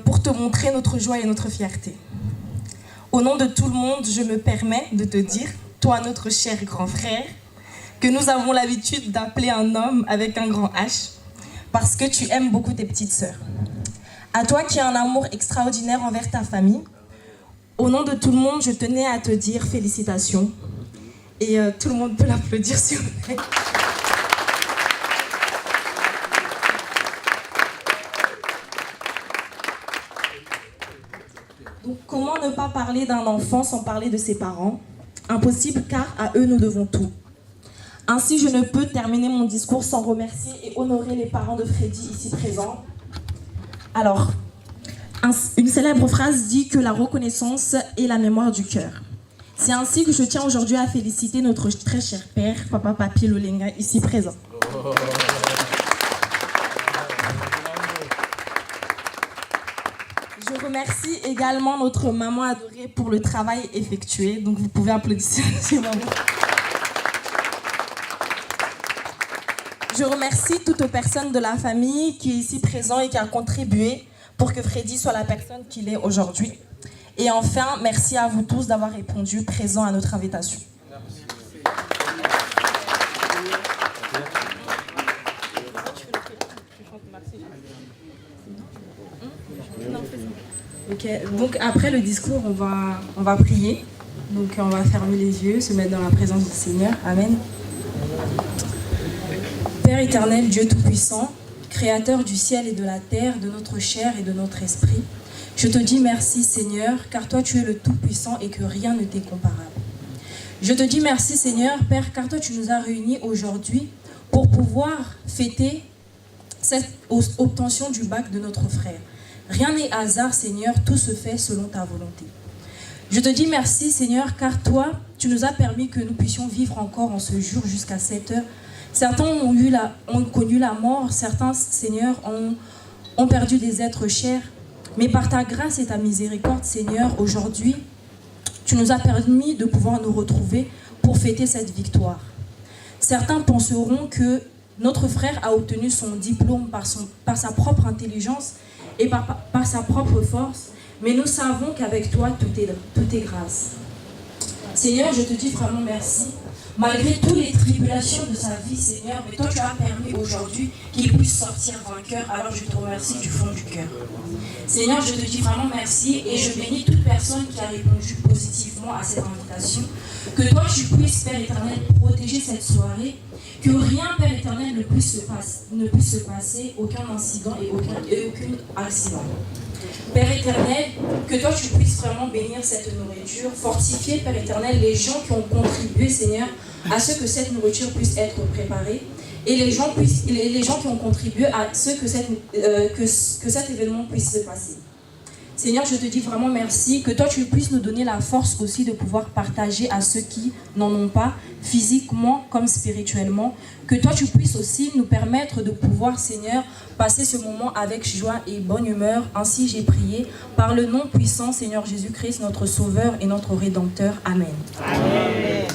pour te montrer notre joie et notre fierté. Au nom de tout le monde, je me permets de te dire, toi notre cher grand frère, que nous avons l'habitude d'appeler un homme avec un grand H, parce que tu aimes beaucoup tes petites sœurs. À toi qui as un amour extraordinaire envers ta famille, au nom de tout le monde, je tenais à te dire félicitations. Et tout le monde peut l'applaudir s'il vous plaît. Donc, comment ne pas parler d'un enfant sans parler de ses parents? Impossible car à eux nous devons tout. Ainsi, je ne peux terminer mon discours sans remercier et honorer les parents de Freddy ici présents. Alors, une célèbre phrase dit que la reconnaissance est la mémoire du cœur. C'est ainsi que je tiens aujourd'hui à féliciter notre très cher père, Papa Papi Lolenga, ici présent. Je remercie également notre maman adorée pour le travail effectué. Donc vous pouvez applaudir ces mamans. Je remercie toutes les personnes de la famille qui est ici présent et qui a contribué pour que Freddy soit la personne qu'il est aujourd'hui. Et enfin, merci à vous tous d'avoir répondu présent à notre invitation. Ok, donc après le discours, on va prier. Donc on va fermer les yeux, se mettre dans la présence du Seigneur. Amen. Père éternel, Dieu Tout-Puissant, Créateur du ciel et de la terre, de notre chair et de notre esprit, je te dis merci Seigneur, car toi tu es le Tout-Puissant et que rien ne t'est comparable. Je te dis merci Seigneur, Père, car toi tu nous as réunis aujourd'hui pour pouvoir fêter cette obtention du bac de notre frère. Rien n'est hasard Seigneur, tout se fait selon ta volonté. Je te dis merci Seigneur, car toi tu nous as permis que nous puissions vivre encore en ce jour jusqu'à 7 heures. Certains ont connu la mort, certains, Seigneur, ont perdu des êtres chers. Mais par ta grâce et ta miséricorde, Seigneur, aujourd'hui, tu nous as permis de pouvoir nous retrouver pour fêter cette victoire. Certains penseront que notre frère a obtenu son diplôme par sa propre intelligence et par sa propre force, mais nous savons qu'avec toi, tout est grâce. Seigneur, je te dis vraiment merci. Malgré toutes les tribulations de sa vie, Seigneur, mais toi tu as permis aujourd'hui qu'il puisse sortir vainqueur, alors je te remercie du fond du cœur. Seigneur, je te dis vraiment merci et je bénis toute personne qui a répondu positivement à cette invitation. Que toi tu puisses, Père éternel, protéger cette soirée, que rien, Père éternel, ne puisse se passer, aucun incident et aucun accident. Père éternel, que toi tu puisses vraiment bénir cette nourriture, fortifier, Père éternel, les gens qui ont contribué, Seigneur, à ce que cette nourriture puisse être préparée, et les gens qui ont contribué à ce que cet événement puisse se passer. Seigneur, je te dis vraiment merci, que toi tu puisses nous donner la force aussi de pouvoir partager à ceux qui n'en ont pas, physiquement comme spirituellement. Que toi tu puisses aussi nous permettre de pouvoir, Seigneur, passer ce moment avec joie et bonne humeur. Ainsi j'ai prié, par le nom puissant, Seigneur Jésus-Christ, notre Sauveur et notre Rédempteur. Amen. Amen.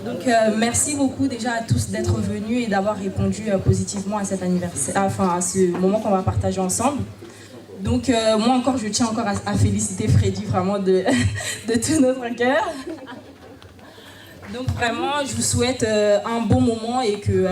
Donc merci beaucoup déjà à tous d'être venus et d'avoir répondu positivement à cet anniversaire, à ce moment qu'on va partager ensemble. Donc moi encore, je tiens encore à féliciter Freddy vraiment de tout notre cœur. Donc vraiment, je vous souhaite un bon moment et que